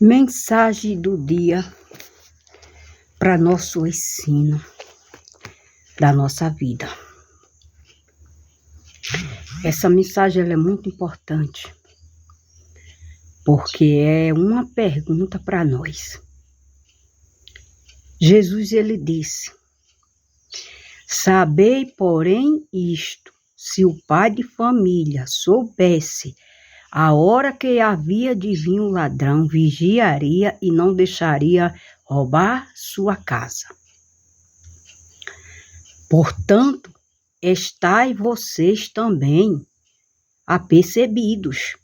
Mensagem do dia para nosso ensino da nossa vida. Essa mensagem ela é muito importante, porque é uma pergunta para nós. Jesus ele disse: sabei, porém, isto, se o pai de família soubesse a hora que havia de vir o ladrão, vigiaria e não deixaria roubar sua casa. Portanto, estai vocês também apercebidos,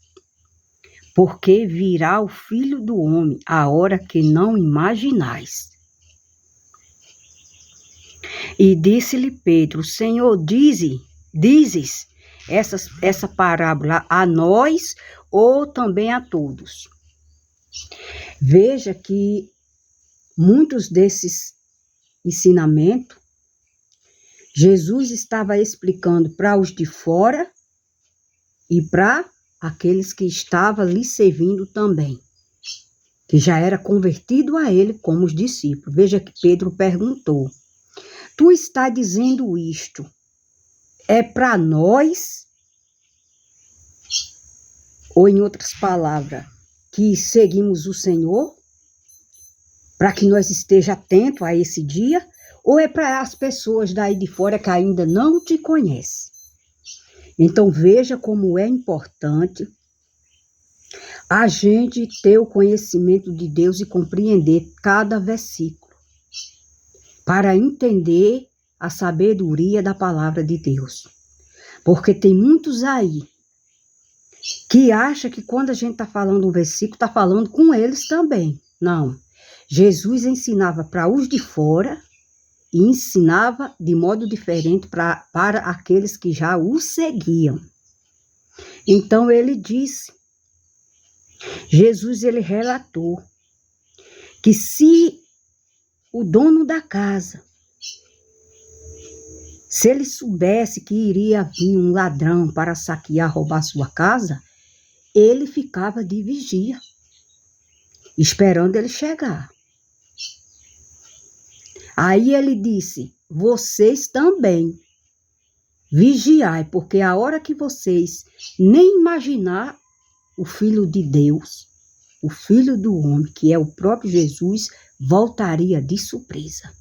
porque virá o Filho do Homem a hora que não imaginais. E disse-lhe Pedro: Senhor, dizes essa parábola a nós ou também a todos? Veja que muitos desses ensinamentos, Jesus estava explicando para os de fora e para aqueles que estavam lhe servindo também, que já era convertido a ele como os discípulos. Veja que Pedro perguntou: tu está dizendo isto, é para nós? Ou em outras palavras, que seguimos o Senhor, para que nós estejamos atentos a esse dia? Ou é para as pessoas daí de fora que ainda não te conhecem? Então veja como é importante a gente ter o conhecimento de Deus e compreender cada versículo, para entender a sabedoria da palavra de Deus. Porque tem muitos aí que acham que quando a gente está falando um versículo, está falando com eles também. Não. Jesus ensinava para os de fora e ensinava de modo diferente para aqueles que já o seguiam. Então ele disse, Jesus ele relatou que se o dono da casa, se ele soubesse que iria vir um ladrão para saquear, roubar sua casa, ele ficava de vigia, esperando ele chegar. Aí ele disse: vocês também vigiai, porque a hora que vocês nem imaginar, o Filho de Deus, o Filho do Homem, que é o próprio Jesus, voltaria de surpresa.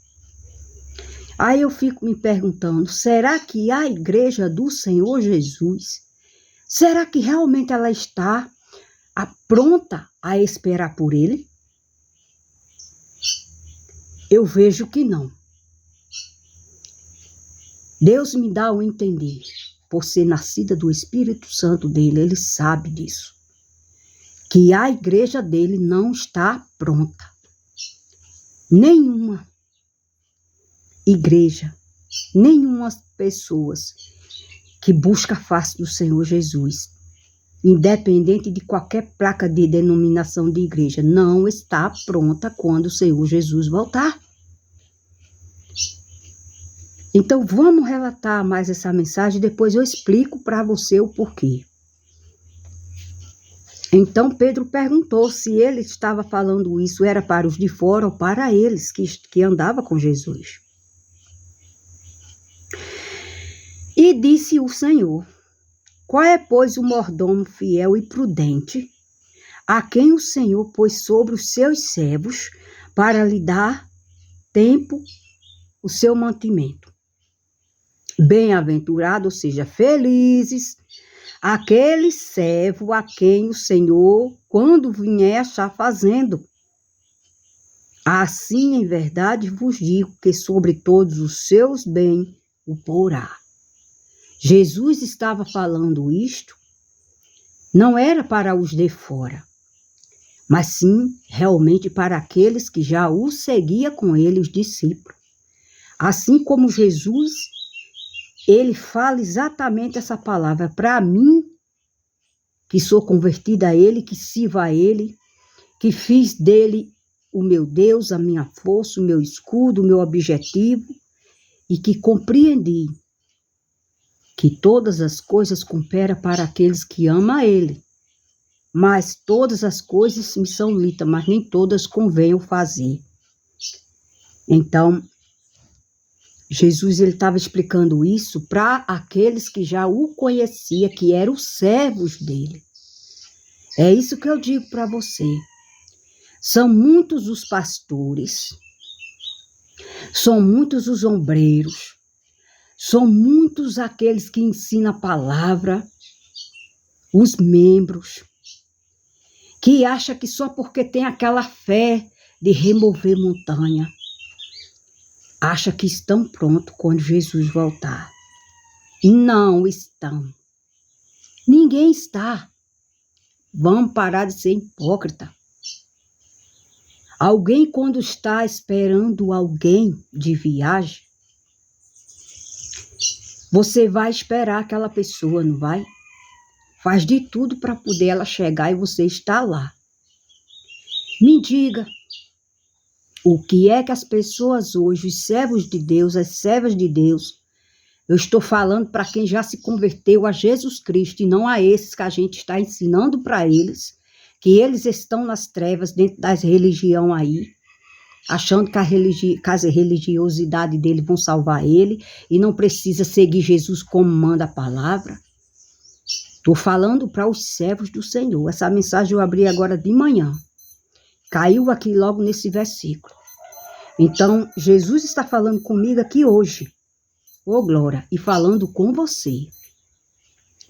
Aí eu fico me perguntando, será que a igreja do Senhor Jesus, será que realmente ela está pronta a esperar por ele? Eu vejo que não. Deus me dá o entender, por ser nascida do Espírito Santo dele, ele sabe disso, que a igreja dele não está pronta. Nenhuma igreja, nenhuma pessoas que busca a face do Senhor Jesus, independente de qualquer placa de denominação de igreja, não está pronta quando o Senhor Jesus voltar. Então vamos relatar mais essa mensagem, depois eu explico para você o porquê. Então Pedro perguntou se ele estava falando isso, era para os de fora ou para eles que andavam com Jesus. E disse o Senhor: qual é, pois, o mordomo fiel e prudente, a quem o Senhor pôs sobre os seus servos para lhe dar tempo o seu mantimento? Bem-aventurado, ou seja, felizes, aquele servo a quem o Senhor, quando vier, achar fazendo. Assim, em verdade, vos digo que sobre todos os seus bens o porá. Jesus estava falando isto, não era para os de fora, mas sim realmente para aqueles que já o seguiam com ele, os discípulos. Assim como Jesus, ele fala exatamente essa palavra para mim, que sou convertida a ele, que sirvo a ele, que fiz dele o meu Deus, a minha força, o meu escudo, o meu objetivo, e que compreendi que todas as coisas cooperam para aqueles que amam a ele. mas todas as coisas me são lícitas, mas nem todas convém eu fazer. Então, Jesus ele estava explicando isso para aqueles que já o conheciam, que eram os servos dele. É isso que eu digo para você. São muitos os pastores, são muitos os ombreiros, são muitos aqueles que ensinam a palavra, os membros, que acham que só porque tem aquela fé de remover montanha, acha que estão prontos quando Jesus voltar. Não estão. Ninguém está. Vamos parar de ser hipócrita. Alguém, quando está esperando alguém de viagem, você vai esperar aquela pessoa, não vai? Faz de tudo para poder ela chegar e você estar lá. Me diga, o que é que as pessoas hoje, os servos de Deus, as servas de Deus, eu estou falando para quem já se converteu a Jesus Cristo e não a esses que a gente está ensinando para eles, que eles estão nas trevas dentro das religiões aí, achando que as religiosidades dele vão salvar ele e não precisa seguir Jesus como manda a palavra. Estou falando para os servos do Senhor. Essa mensagem eu abri agora de manhã. Caiu aqui logo nesse versículo. Então, Jesus está falando comigo aqui hoje. Ô glória, e falando com você.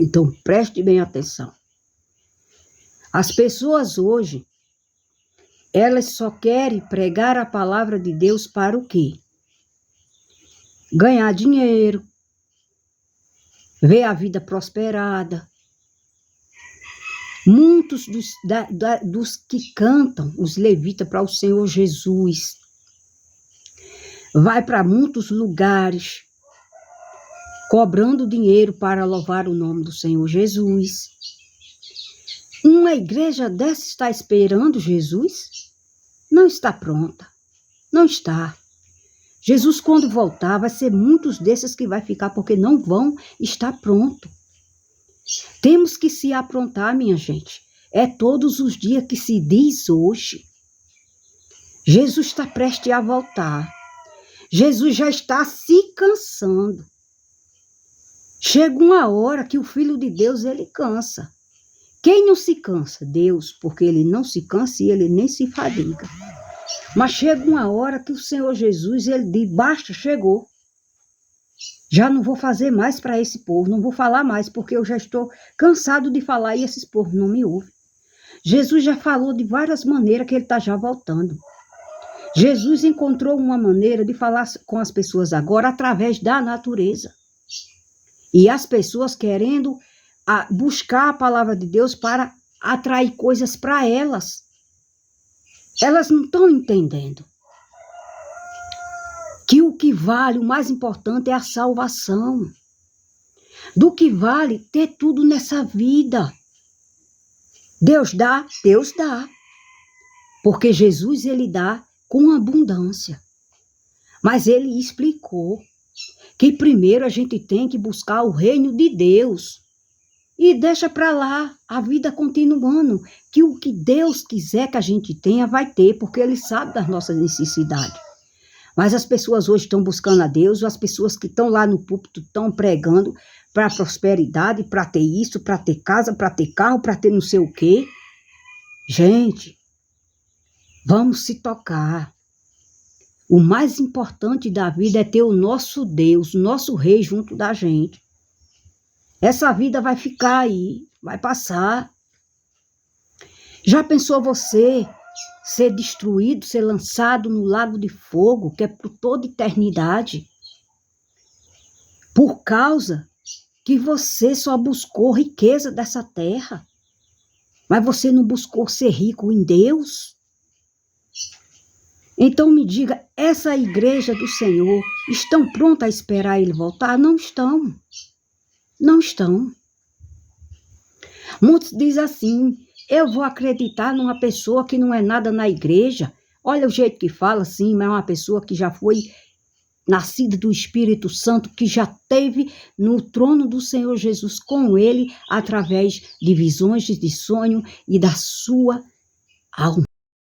Então, preste bem atenção. As pessoas hoje, elas só querem pregar a palavra de Deus para o quê? Ganhar dinheiro, ver a vida prosperada. Muitos dos que cantam, os levitas para o Senhor Jesus, vai para muitos lugares, cobrando dinheiro para louvar o nome do Senhor Jesus. Uma igreja dessa está esperando Jesus? Não está pronta. Não está. Jesus, quando voltar, vai ser muitos desses que vai ficar, porque não vão estar prontos. Temos que se aprontar, minha gente. É todos os dias que se diz hoje. Jesus está prestes a voltar. Jesus já está se cansando. Chega uma hora que o Filho de Deus, ele cansa. Quem não se cansa? Deus, porque ele não se cansa e ele nem se fadiga. Mas chega uma hora que o Senhor Jesus, ele diz, basta, chegou. Já não vou fazer mais para esse povo, não vou falar mais, porque eu já estou cansado de falar e esses povos não me ouvem. Jesus já falou de várias maneiras que ele está já voltando. Jesus encontrou uma maneira de falar com as pessoas agora através da natureza. E as pessoas querendo buscar a palavra de Deus para atrair coisas para elas. Elas não estão entendendo que o que vale, o mais importante é a salvação. Do que vale ter tudo nessa vida. Deus dá. Porque Jesus, ele dá com abundância. Mas ele explicou que primeiro a gente tem que buscar o reino de Deus. E deixa para lá a vida continuando, que o que Deus quiser que a gente tenha, vai ter, porque ele sabe das nossas necessidades. Mas as pessoas hoje estão buscando a Deus, as pessoas que estão lá no púlpito estão pregando para prosperidade, para ter isso, para ter casa, para ter carro, para ter não sei o quê. Gente, vamos se tocar. O mais importante da vida é ter o nosso Deus, o nosso Rei junto da gente. Essa vida vai ficar aí, vai passar. Já pensou você ser destruído, ser lançado no lago de fogo, que é por toda eternidade? Por causa que você só buscou riqueza dessa terra. Mas você não buscou ser rico em Deus? Então me diga, essa igreja do Senhor estão prontas a esperar ele voltar? Não estão. Não estão. Muitos dizem assim, eu vou acreditar numa pessoa que não é nada na igreja. Olha o jeito que fala assim, mas é uma pessoa que já foi nascida do Espírito Santo, que já teve no trono do Senhor Jesus com ele, através de visões, de sonho e da sua alma.